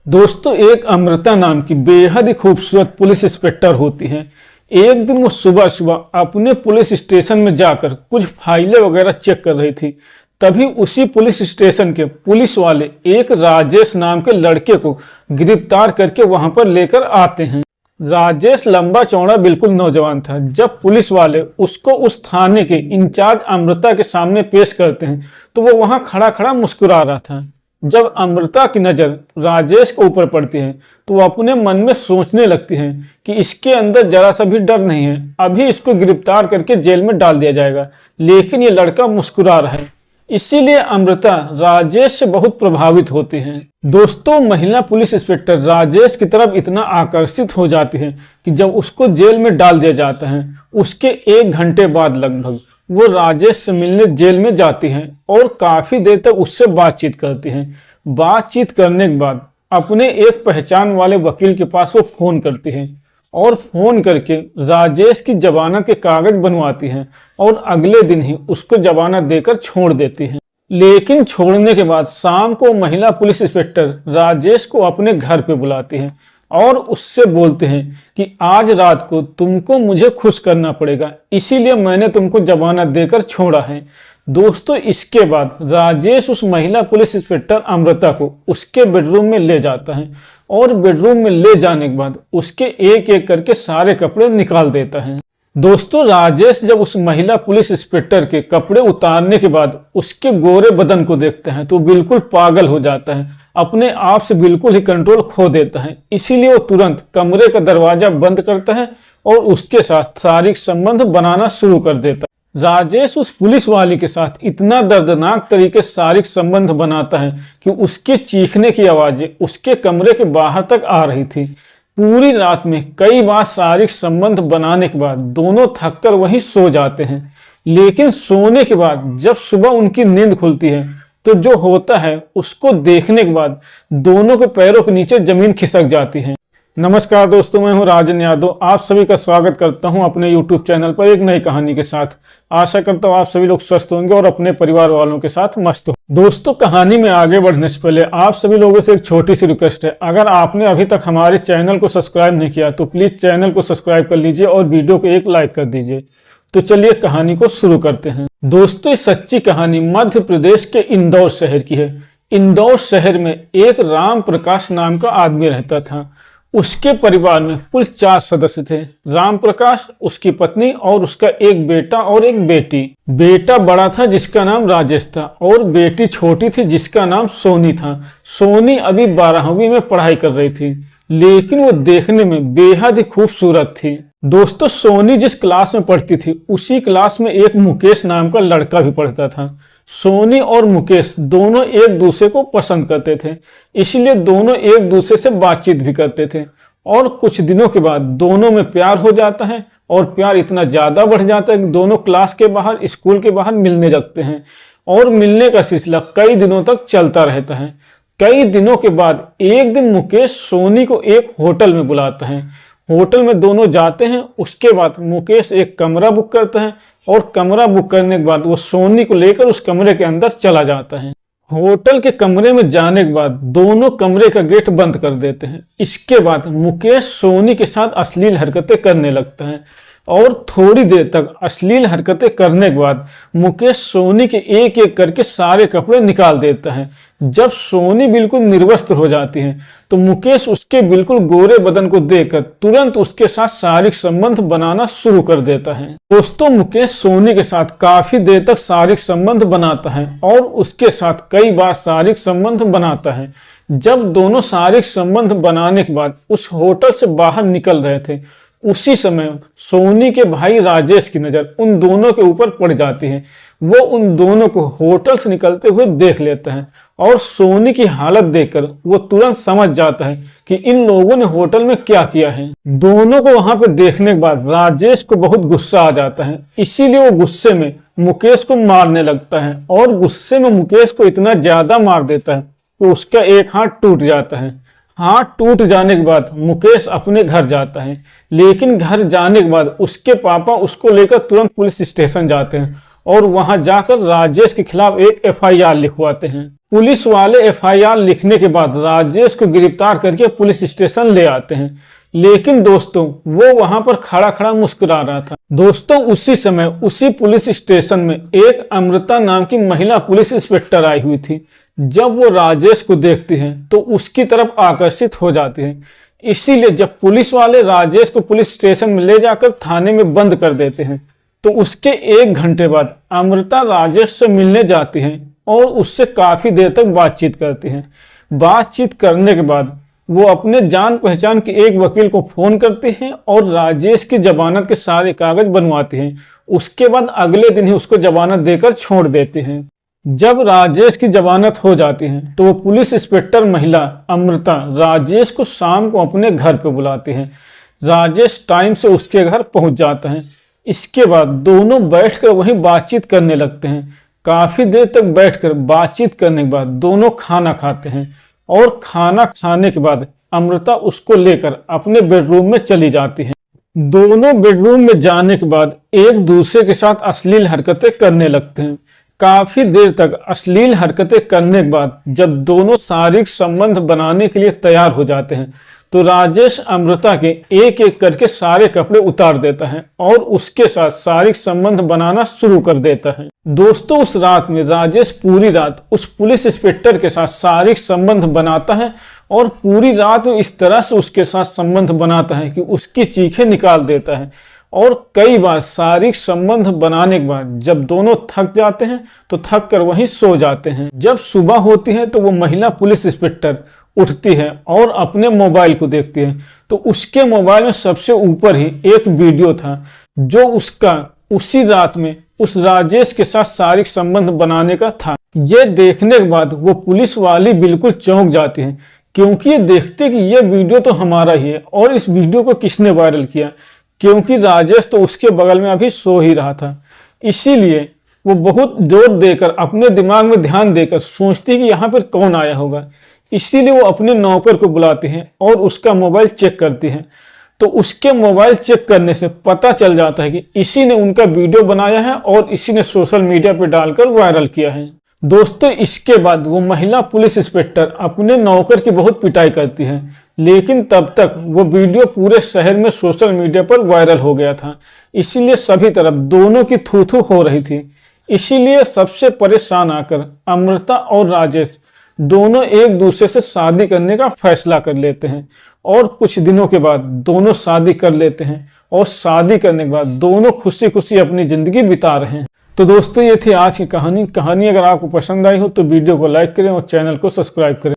दोस्तों, एक अमृता नाम की बेहद ही खूबसूरत पुलिस इंस्पेक्टर होती हैं। एक दिन वो सुबह सुबह अपने पुलिस स्टेशन में जाकर कुछ फाइलें वगैरह चेक कर रही थी। तभी उसी पुलिस स्टेशन के पुलिस वाले एक राजेश नाम के लड़के को गिरफ्तार करके वहां पर लेकर आते हैं। राजेश लंबा चौड़ा बिल्कुल नौजवान था। जब पुलिस वाले उसको उस थाने के इंचार्ज अमृता के सामने पेश करते हैं तो वो वहां खड़ा खड़ा मुस्कुरा रहा था। जब अमृता की नज़र राजेश के ऊपर पड़ती है तो वो अपने मन में सोचने लगती है कि इसके अंदर जरा सा भी डर नहीं है, अभी इसको गिरफ्तार करके जेल में डाल दिया जाएगा। लेकिन ये लड़का मुस्कुरा रहा है, इसीलिए अमृता राजेश से बहुत प्रभावित होती है। दोस्तों, महिला पुलिस इंस्पेक्टर राजेश की तरफ इतना आकर्षित हो जाती है कि जब उसको जेल में डाल दिया जाता है उसके 1 घंटे बाद लगभग वो राजेश से मिलने जेल में जाती हैं और काफी देर तक उससे बातचीत करती हैं। बातचीत करने के बाद अपने एक पहचान वाले वकील के पास वो फोन करती हैं और फोन करके राजेश की जमानत के कागज बनवाती हैं और अगले दिन ही उसको जमानत देकर छोड़ देती हैं। लेकिन छोड़ने के बाद शाम को महिला पुलिस इंस्पेक्टर राजेश को अपने घर पे बुलाती हैं और उससे बोलते हैं कि आज रात को तुमको मुझे खुश करना पड़ेगा, इसीलिए मैंने तुमको जमानत देकर छोड़ा है। दोस्तों, इसके बाद राजेश उस महिला पुलिस इंस्पेक्टर अमृता को उसके बेडरूम में ले जाता है और बेडरूम में ले जाने के बाद उसके एक एक करके सारे कपड़े निकाल देता है। दोस्तों, राजेश जब उस महिला पुलिस इंस्पेक्टर के कपड़े उतारने के बाद उसके गोरे बदन को देखता है तो बिल्कुल पागल हो जाता है, अपने आप से बिल्कुल ही कंट्रोल खो देता है। इसीलिए वो तुरंत कमरे का दरवाजा बंद करता है और उसके साथ शारीरिक संबंध बनाना शुरू कर देता है। राजेश उस पुलिस वाली के साथ इतना दर्दनाक तरीके से शारीरिक संबंध बनाता है कि उसके चीखने की आवाजें उसके कमरे के बाहर तक आ रही थी। पूरी रात में कई बार शारीरिक संबंध बनाने के बाद दोनों थककर वहीं सो जाते हैं। लेकिन सोने के बाद जब सुबह उनकी नींद खुलती है तो जो होता है उसको देखने के बाद दोनों के पैरों के नीचे जमीन खिसक जाती है। नमस्कार दोस्तों, मैं हूं राजन यादव। आप सभी का स्वागत करता हूं अपने YouTube चैनल पर एक नई कहानी के साथ। आशा करता हूं आप सभी लोग स्वस्थ होंगे और अपने परिवार वालों के साथ मस्त हो। दोस्तों, कहानी में आगे बढ़ने से पहले आप सभी लोगों से एक छोटी सी रिक्वेस्ट है। अगर आपने अभी तक हमारे चैनल को सब्सक्राइब नहीं किया तो प्लीज चैनल को सब्सक्राइब कर लीजिए और वीडियो को एक लाइक कर दीजिए। तो चलिए कहानी को शुरू करते हैं। दोस्तों, इस सच्ची कहानी मध्य प्रदेश के इंदौर शहर की है। इंदौर शहर में एक राम प्रकाश नाम का आदमी रहता था। उसके परिवार में कुल 4 सदस्य थे। राम प्रकाश, उसकी पत्नी और उसका एक बेटा और एक बेटी। बेटा बड़ा था जिसका नाम राजेश था और बेटी छोटी थी जिसका नाम सोनी था। सोनी अभी 12वीं में पढ़ाई कर रही थी, लेकिन वो देखने में बेहद ही खूबसूरत थी। दोस्तों, सोनी जिस क्लास में पढ़ती थी उसी क्लास में एक मुकेश नाम का लड़का भी पढ़ता था। सोनी और मुकेश दोनों एक दूसरे को पसंद करते थे, इसलिए दोनों एक दूसरे से बातचीत भी करते थे। और कुछ दिनों के बाद दोनों में प्यार हो जाता है और प्यार इतना ज्यादा बढ़ जाता है कि दोनों क्लास के बाहर, स्कूल के बाहर मिलने लगते हैं और मिलने का सिलसिला कई दिनों तक चलता रहता है। कई दिनों के बाद एक दिन मुकेश सोनी को एक होटल में बुलाता है। होटल में दोनों जाते हैं। उसके बाद मुकेश एक कमरा बुक करता है और कमरा बुक करने के बाद वो सोनी को लेकर उस कमरे के अंदर चला जाता है। होटल के कमरे में जाने के बाद दोनों कमरे का गेट बंद कर देते हैं। इसके बाद मुकेश सोनी के साथ अश्लील हरकतें करने लगता है और थोड़ी देर तक अश्लील हरकतें करने के बाद मुकेश सोनी के एक एक करके सारे कपड़े निकाल देता है। जब सोनी बिल्कुल निर्वस्त्र हो जाती है तो मुकेश उसके बिल्कुल गोरे बदन को देखकर तुरंत उसके साथ शारीरिक संबंध बनाना शुरू कर देता है। दोस्तों, मुकेश सोनी के साथ काफी देर तक शारीरिक संबंध बनाता है और उसके साथ कई बार शारीरिक संबंध बनाता है। जब दोनों शारीरिक संबंध बनाने के बाद उस होटल से बाहर निकल रहे थे उसी समय सोनी के भाई राजेश की नजर उन दोनों के ऊपर पड़ जाती है। वो उन दोनों को होटल से निकलते हुए देख लेता है और सोनी की हालत देखकर वो तुरंत समझ जाता है कि इन लोगों ने होटल में क्या किया है। दोनों को वहां पर देखने के बाद राजेश को बहुत गुस्सा आ जाता है, इसीलिए वो गुस्से में मुकेश को मारने लगता है और गुस्से में मुकेश को इतना ज्यादा मार देता है कि उसका एक हाथ टूट जाता है। हाथ टूट जाने के बाद मुकेश अपने घर जाता है, लेकिन घर जाने के बाद उसके पापा उसको लेकर तुरंत पुलिस स्टेशन जाते हैं और वहां जाकर राजेश के खिलाफ एक FIR लिखवाते हैं। पुलिस वाले एफआईआर लिखने के बाद राजेश को गिरफ्तार करके पुलिस स्टेशन ले आते हैं। लेकिन दोस्तों वो वहां पर खड़ा खड़ा मुस्कुरा रहा था। दोस्तों उसी समय उसी पुलिस स्टेशन में एक अमृता नाम की महिला पुलिस इंस्पेक्टर आई हुई थी। जब वो राजेश को देखती है तो उसकी तरफ आकर्षित हो जाती है। इसीलिए जब पुलिस वाले राजेश को पुलिस स्टेशन में ले जाकर थाने में बंद कर देते हैं तो उसके 1 घंटे बाद अमृता राजेश से मिलने जाती है और उससे काफी देर तक बातचीत करती हैं। बातचीत करने के बाद वो अपने जान पहचान के एक वकील को फोन करती हैं और राजेश की जमानत के सारे कागज बनवाती हैं। उसके बाद अगले दिन ही उसको जमानत देकर छोड़ देते हैं। जब राजेश की जमानत हो जाती है तो वो पुलिस इंस्पेक्टर महिला अमृता राजेश को शाम को अपने घर पे बुलाती है। राजेश टाइम से उसके घर पहुंच जाता है। इसके बाद दोनों बैठकर वहीं बातचीत करने लगते हैं। काफी देर तक बैठकर बातचीत करने के बाद दोनों खाना खाते हैं और खाना खाने के बाद अमृता उसको लेकर अपने बेडरूम में चली जाती है। दोनों बेडरूम में जाने के बाद एक दूसरे के साथ अश्लील हरकतें करने लगते हैं। काफी देर तक अश्लील हरकतें करने के बाद जब दोनों शारीरिक संबंध बनाने के लिए तैयार हो जाते हैं तो राजेश अमृता के एक एक करके सारे कपड़े उतार देता है और उसके साथ शारीरिक संबंध बनाना शुरू कर देता है। दोस्तों उस रात में राजेश पूरी रात उस पुलिस इंस्पेक्टर के साथ शारीरिक संबंध बनाता है और पूरी रात वो इस तरह से उसके साथ संबंध बनाता है कि उसकी चीखें निकाल देता है। और कई बार शारीरिक संबंध बनाने के बाद जब दोनों थक जाते हैं तो थक कर वहीं सो जाते हैं। जब सुबह होती है तो वो महिला पुलिस इंस्पेक्टर उठती है और अपने मोबाइल को देखती है तो उसके मोबाइल में सबसे ऊपर ही एक वीडियो था जो उसका उसी रात में उस राजेश के साथ शारीरिक संबंध बनाने का था। ये देखने के बाद वो पुलिस वाली बिल्कुल चौंक जाती है क्योंकि ये देखते कि ये वीडियो तो हमारा ही है और इस वीडियो को किसने वायरल किया, क्योंकि राजेश तो उसके बगल में अभी सो ही रहा था। इसीलिए वो बहुत जोर देकर अपने दिमाग में ध्यान देकर सोचती है कि यहाँ पर कौन आया होगा। इसीलिए वो अपने नौकर को बुलाती हैं और उसका मोबाइल चेक करती हैं तो उसके मोबाइल चेक करने से पता चल जाता है कि इसी ने उनका वीडियो बनाया है और इसी ने सोशल मीडिया पर डालकर वायरल किया है। दोस्तों इसके बाद वो महिला पुलिस इंस्पेक्टर अपने नौकर की बहुत पिटाई करती है, लेकिन तब तक वो वीडियो पूरे शहर में सोशल मीडिया पर वायरल हो गया था। इसीलिए सभी तरफ दोनों की थू थू हो रही थी। इसीलिए सबसे परेशान आकर अमृता और राजेश दोनों एक दूसरे से शादी करने का फैसला कर लेते हैं और कुछ दिनों के बाद दोनों शादी कर लेते हैं और शादी करने के बाद दोनों खुशी खुशी अपनी जिंदगी बिता रहे हैं। तो दोस्तों ये थी आज की कहानी। अगर आपको पसंद आई हो तो वीडियो को लाइक करें और चैनल को सब्सक्राइब करें।